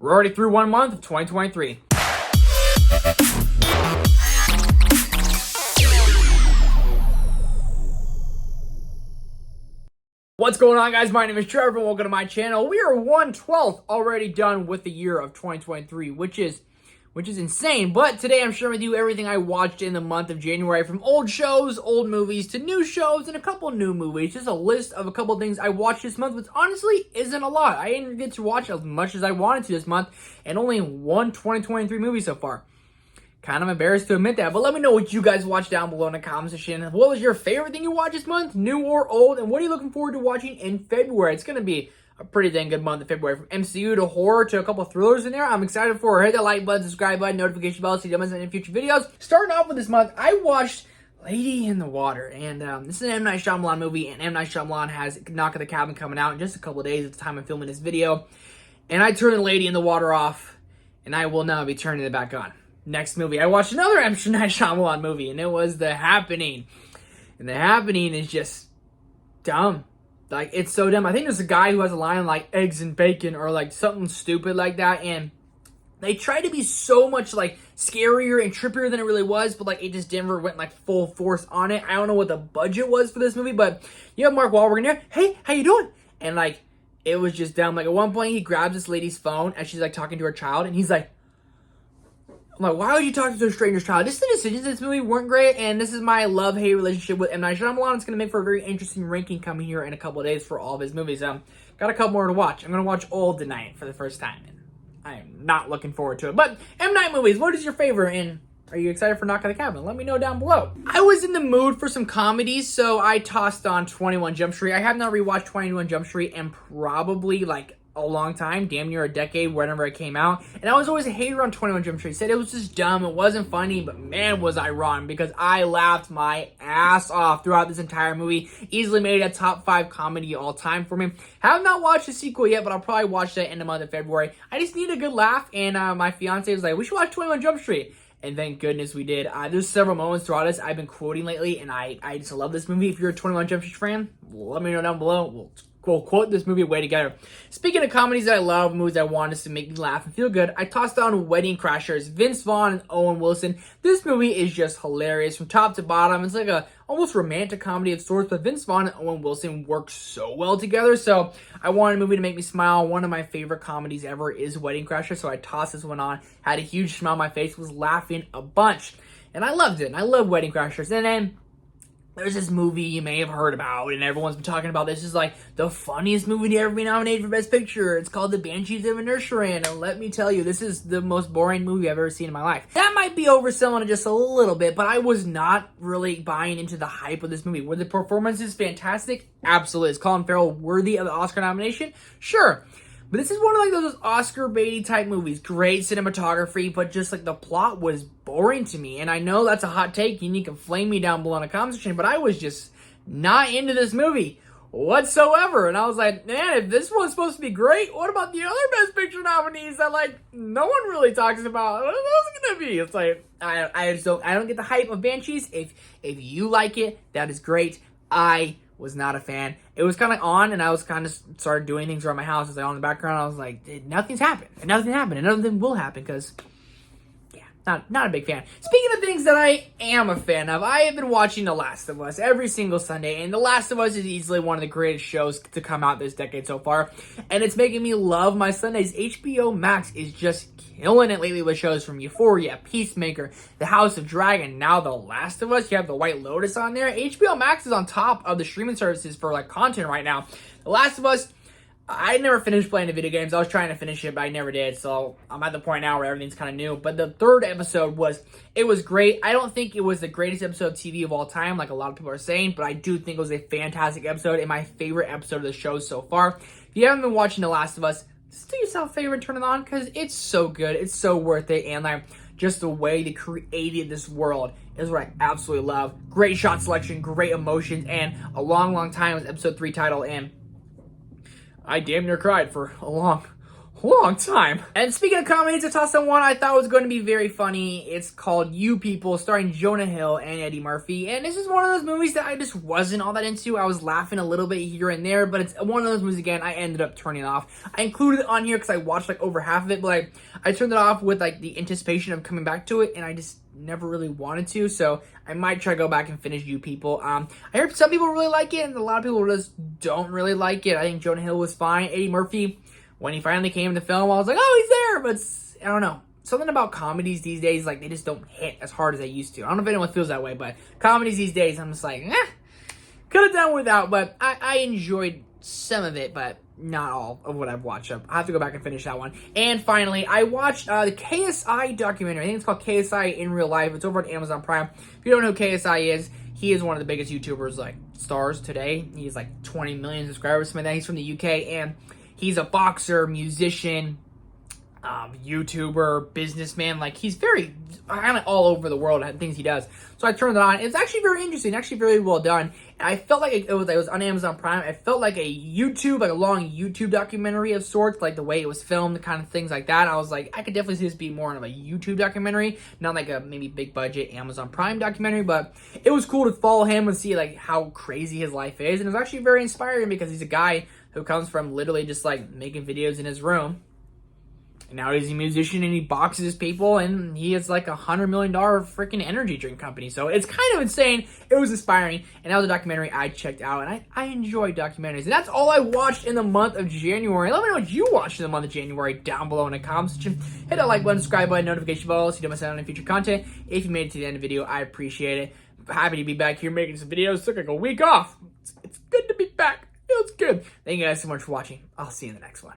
We're already through 1 month of 2023. What's going on, guys? My name is Trevor and welcome to my channel. We are 1/12 already done with the year of 2023, which is insane. But today I'm sharing with you everything I watched in the month of January, from old shows, old movies, to new shows, and a couple new movies. Just a list of a couple things I watched this month, which honestly isn't a lot. I didn't get to watch as much as I wanted to this month, and only one 2023 movie so far. Kind of embarrassed to admit that, but let me know what you guys watched down below in the comment section. What was your favorite thing you watched this month, new or old, and what are you looking forward to watching in February? It's going to be a pretty dang good month in February, from MCU to horror to a couple of thrillers in there. I'm excited for it. Hit that like button, subscribe button, notification bell so you don't miss any future videos. Starting off with this month, I watched Lady in the Water, and this is an M. Night Shyamalan movie, and M. Night Shyamalan has Knock at the Cabin coming out in just a couple of days at the time of filming this video, and I turned Lady in the Water off, and I will now be turning it back on. Next movie, I watched another M. Night Shyamalan movie, and it was The Happening. And The Happening is just dumb. Like, it's so dumb. I think there's a guy who has a line like eggs and bacon or like something stupid like that, and they tried to be so much like scarier and trippier than it really was, but like it just never went like full force on it. I don't know what the budget was for this movie, but you have Mark Wahlberg in there. Hey, how you doing? And like, it was just dumb. Like, at one point he grabs this lady's phone and she's like talking to her child, and he's like, I'm like, why would you talk to a stranger's child? Just the decisions in this movie weren't great, and this is my love-hate relationship with M. Night Shyamalan. It's going to make for a very interesting ranking coming here in a couple of days for all of his movies. Got a couple more to watch. I'm going to watch Old tonight for the first time, and I am not looking forward to it. But M. Night movies, what is your favorite, and are you excited for Knock at the Cabin? Let me know down below. I was in the mood for some comedies, so I tossed on 21 Jump Street. I have not rewatched 21 Jump Street in probably like a long time, damn near a decade, whenever it came out. And I was always a hater on 21 Jump Street. Said it was just dumb, it wasn't funny, but man was I wrong, because I laughed my ass off throughout this entire movie. Easily made a top 5 comedy all time for me. Have not watched the sequel yet, but I'll probably watch that in the month of February. I just need a good laugh, and my fiance was like, we should watch 21 Jump Street. And thank goodness we did. There's several moments throughout this I've been quoting lately, and I just love this movie. If you're a 21 Jump Street fan, let me know down below. We'll quote this movie way together. Speaking of comedies that I love, movies that want us to make me laugh and feel good, I tossed on Wedding Crashers, Vince Vaughn and Owen Wilson. This movie is just hilarious from top to bottom. It's like a almost romantic comedy of sorts, but Vince Vaughn and Owen Wilson work so well together. So I wanted a movie to make me smile. One of my favorite comedies ever is Wedding Crashers, so I tossed this one on, had a huge smile on my face, was laughing a bunch, and I loved it. And I love Wedding Crashers. And then there's this movie you may have heard about, and everyone's been talking about. This is like the funniest movie to ever be nominated for Best Picture. It's called The Banshees of Inisherin, and let me tell you, this is the most boring movie I've ever seen in my life. That might be overselling it just a little bit, but I was not really buying into the hype of this movie. Were the performances fantastic? Absolutely. Is Colin Farrell worthy of the Oscar nomination? Sure. But this is one of like those Oscar baity type movies. Great cinematography, but just like the plot was boring to me. And I know that's a hot take, and you can flame me down below in the comment section, but I was just not into this movie whatsoever. And I was like, man, if this one's supposed to be great, what about the other Best Picture nominees that like no one really talks about? What are those gonna be? It's like I don't get the hype of Banshees. If you like it, that is great. I was not a fan. It was kind of on, and I was kind of started doing things around my house. As I on in the background, I was like, nothing's happened, and nothing will happen, because yeah, not a big fan. Speaking of things that I am a fan of, I have been watching The Last of Us every single Sunday, and The Last of Us is easily one of the greatest shows to come out this decade so far, and it's making me love my Sundays. HBO Max is just killing it lately with shows from Euphoria, Peacemaker, The House of Dragon, now The Last of Us. You have The White Lotus on there. HBO Max is on top of the streaming services for like content right now. The Last of Us, I never finished playing the video games. I was trying to finish it, but I never did. So I'm at the point now where everything's kind of new. But the third episode was great. I don't think it was the greatest episode of TV of all time, like a lot of people are saying, but I do think it was a fantastic episode and my favorite episode of the show so far. If you haven't been watching The Last of Us, just do yourself a favor and turn it on, because it's so good. It's so worth it. And like, just the way they created this world is what I absolutely love. Great shot selection, great emotions, and a long time was episode 3 title, and I damn near cried for a long long time. And speaking of comedies, I tossed on one I thought was going to be very funny. It's called You People, starring Jonah Hill and Eddie Murphy. And this is one of those movies that I just wasn't all that into. I was laughing a little bit here and there, but it's one of those movies, again, I ended up turning it off. I included it on here because I watched like over half of it, but I turned it off with like the anticipation of coming back to it, and I just never really wanted to, so I might try to go back and finish You People. I heard some people really like it, and a lot of people just don't really like it. I think Jonah Hill was fine. Eddie Murphy, when he finally came to film, I was like, oh, he's there, but I don't know. Something about comedies these days, like, they just don't hit as hard as they used to. I don't know if anyone feels that way, but comedies these days, I'm just like, could have done without, but I enjoyed some of it, but not all of what I've watched. I have to go back and finish that one. And finally, I watched the KSI documentary. I think it's called KSI in Real Life. It's over at Amazon Prime. If you don't know who KSI is, he is one of the biggest YouTubers, like, stars today. He's like 20 million subscribers, something like that. He's from the UK, and he's a boxer, musician, YouTuber, businessman. Like, he's very kind of all over the world at things he does. So I turned it on. It's actually very interesting, actually very well done. And I felt like it was on Amazon Prime. It felt like a long YouTube documentary of sorts, like the way it was filmed, the kind of things like that. I was like, I could definitely see this being more of a YouTube documentary, not like a maybe big budget Amazon Prime documentary, but it was cool to follow him and see like how crazy his life is. And it was actually very inspiring because he's a guy who comes from literally just like making videos in his room. And now he's a musician and he boxes people, and he has like $100 million freaking energy drink company. So it's kind of insane. It was inspiring. And that was a documentary I checked out. And I enjoy documentaries. And that's all I watched in the month of January. Let me know what you watched in the month of January down below in the comments section. Hit that like button, subscribe button, notification bell so you don't miss out on any future content. If you made it to the end of the video, I appreciate it. Happy to be back here making some videos. Took like a week off. It's good to be back. Feels good. Thank you guys so much for watching. I'll see you in the next one.